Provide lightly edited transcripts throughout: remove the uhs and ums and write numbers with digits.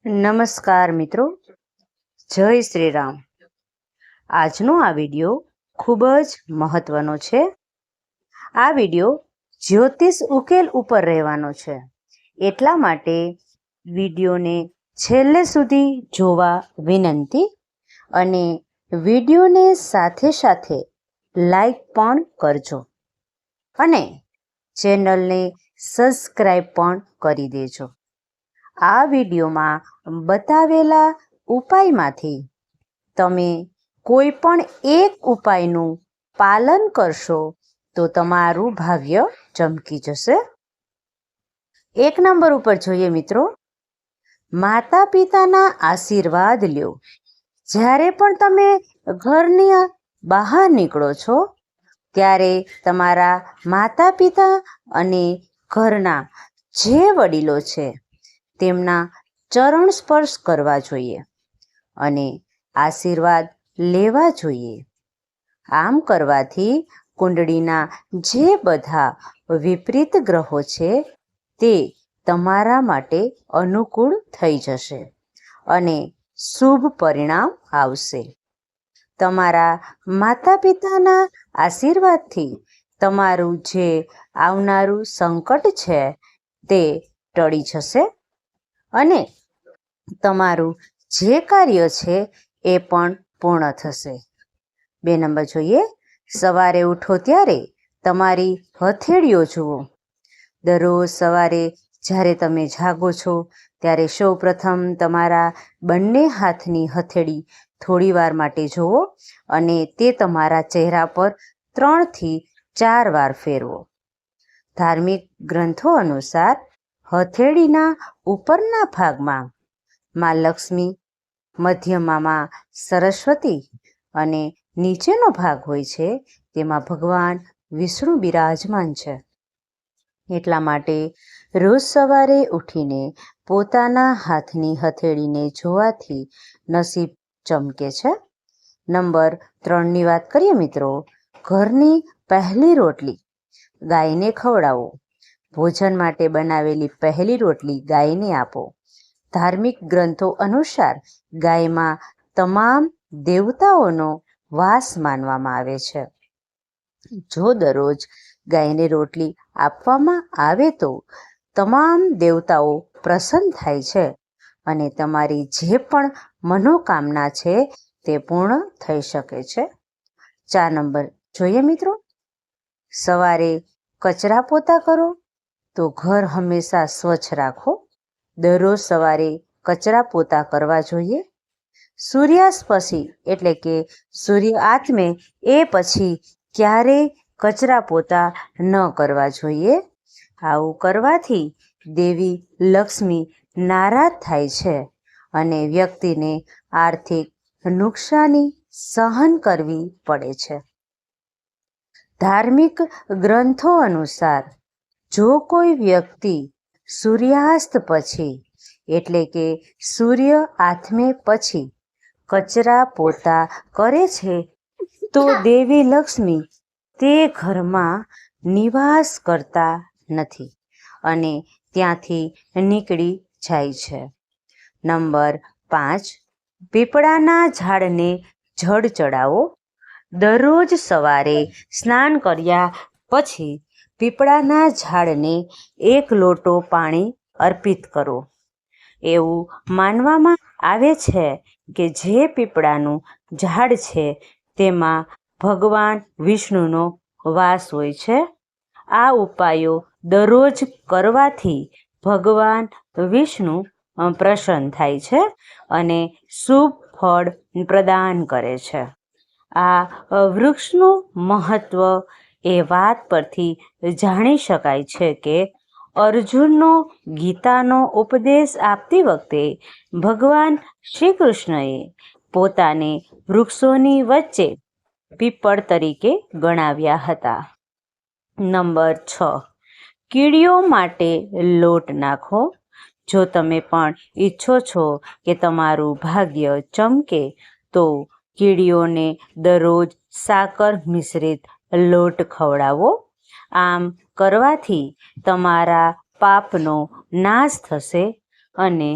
નમસ્કાર મિત્રો, જય શ્રી રામ. આજનો આ વિડિયો ખૂબ જ મહત્વનો છે. આ વિડિયો જ્યોતિષ ઉકેલ ઉપર રહેવાનો છે, એટલા માટે વિડિયોને છેલ્લે સુધી જોવા વિનંતી. અને વિડિયોને સાથે સાથે લાઈક પણ કરજો અને ચેનલને સબસ્ક્રાઈબ પણ કરી દેજો. આ વિડિયોમાં બતાવેલા ઉપાયમાંથી તમે કોઈ પણ એક ઉપાયનું પાલન કરશો તો તમારું ભાગ્ય ચમકી જશે. 1 નંબર ઉપર જોઈએ મિત્રો, માતા પિતાના આશીર્વાદ લ્યો. જ્યારે પણ તમે ઘરની બહાર નીકળો છો ત્યારે તમારા માતા પિતા અને ઘરના જે વડીલો છે તેમના ચરણ સ્પર્શ કરવા જોઈએ અને આશીર્વાદ લેવા જોઈએ. આમ કરવાથી કુંડળીના જે બધા વિપરીત ગ્રહો છે તે તમારા માટે અનુકૂળ થઈ જશે અને શુભ પરિણામ આવશે. તમારા માતા પિતાના આશીર્વાદથી તમારું જે આવનારું સંકટ છે તે ટળી જશે અને તમારું જે કાર્ય છે એ પણ પૂર્ણ થશે. 2 નંબર જોઈએ, સવારે ઉઠો ત્યારે તમારી હથેળીઓ જુઓ. દરરોજ સવારે જ્યારે તમે જાગો છો ત્યારે સૌ પ્રથમ તમારા બંને હાથની હથેળી થોડીવાર માટે જુઓ અને તે તમારા ચહેરા પર 3 થી 4 વાર ફેરવો. ધાર્મિક ગ્રંથો અનુસાર હથેળીના ઉપરના ભાગમાં માં લક્ષ્મી, મધ્યમાં માં સરસ્વતી અને નીચેનો ભાગ હોય છે તેમાં ભગવાન વિષ્ણુ બિરાજમાન છે. એટલા માટે રોજ સવારે ઉઠીને પોતાના હાથની હથેળીને જોવાથી નસીબ ચમકે છે. નંબર 3ની વાત કરીએ મિત્રો, ઘરની પહેલી રોટલી ગાયને ખવડાવો. ભોજન માટે બનાવેલી પહેલી રોટલી ગાયને આપો. ધાર્મિક ગ્રંથો અનુસાર ગાયમાં તમામ દેવતાઓનો વાસ માનવામાં આવે છે. જો દરરોજ ગાયને રોટલી આપવામાં આવે તો તમામ દેવતાઓ પ્રસન્ન થાય છે અને તમારી જે પણ મનોકામના છે તે પૂર્ણ થઈ શકે છે. 4 નંબર જોઈએ મિત્રો, સવારે કચરા પોતા કરો તો ઘર હંમેશા સ્વચ્છ રાખો. દરરોજ સવારે કચરા પોતા કરવા જોઈએ. સૂર્યાસ્ત પછી એટલે કે સૂર્ય આથમે એ પછી ક્યારેય કચરા પોતા ન કરવા જોઈએ. આવું કરવાથી દેવી લક્ષ્મી નારાજ થાય છે અને વ્યક્તિને આર્થિક નુકસાની સહન કરવી પડે છે. ધાર્મિક ગ્રંથો અનુસાર જો કોઈ વ્યક્તિ સૂર્યાસ્ત પછી એટલે કે સૂર્ય આથમે પછી કચરા પોતા કરે છે તો દેવી લક્ષ્મી તે ઘરમાં નિવાસ કરતા નથી અને ત્યાંથી નીકળી જાય છે. નંબર 5, પીપળાના ઝાડને જળ ચડાવો. દરરોજ સવારે સ્નાન કર્યા પછી પીપળાના ઝાડને 1 લોટો પાણી અર્પિત કરો. એવું માનવામાં આવે છે કે જે પીપળાનું ઝાડ છે તેમાં ભગવાન વિષ્ણુનો વાસ હોય છે. આ ઉપાયો દરરોજ કરવાથી ભગવાન વિષ્ણુ પ્રસન્ન થાય છે અને શુભ ફળ પ્રદાન કરે છે. આ વૃક્ષનું મહત્વ એ વાત પરથી જાણી શકાય છે કે અર્જુનનો ગીતાનો ઉપદેશ આપતી વખતે ભગવાન શ્રી કૃષ્ણએ પોતાને વૃક્ષોની વચ્ચે પીપળ તરીકે ગણાવ્યા હતા. નંબર 6, કીડીઓ માટે લોટ નાખો. જો તમે પણ ઈચ્છો છો કે તમારું ભાગ્ય ચમકે તો કીડીઓને દરરોજ સાકર મિશ્રિત લોટ ખવડાવો. આમ કરવાથી તમારા પાપનો નાશ થશે અને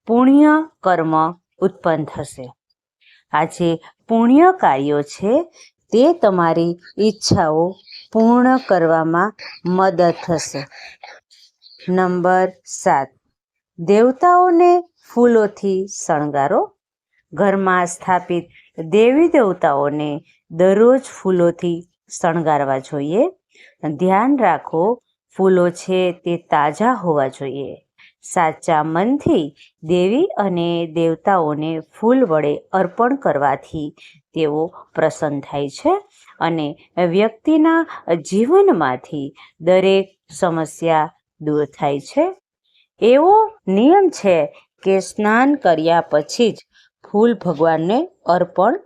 પુણ્ય કર્મ ઉત્પન્ન થશે. આ જે પુણ્ય કાર્યો છે તે તમારી ઈચ્છાઓ પૂર્ણ કરવામાં મદદ થશે. નંબર 7, દેવતાઓને ફૂલોથી શણગારો. ઘરમાં સ્થાપિત દેવી દેવતાઓને દરરોજ ફૂલોથી શણગારવા જોઈએ. ધ્યાન રાખો, ફૂલો છે તે તાજા હોવા જોઈએ. સાચા મનથી દેવી અને દેવતાઓને ફૂલ વડે અર્પણ કરવાથી તેઓ પ્રસન્ન થાય છે અને વ્યક્તિના જીવનમાંથી દરેક સમસ્યા દૂર થાય છે. એવો નિયમ છે કે સ્નાન કર્યા પછી જ ફૂલ ભગવાનને અર્પણ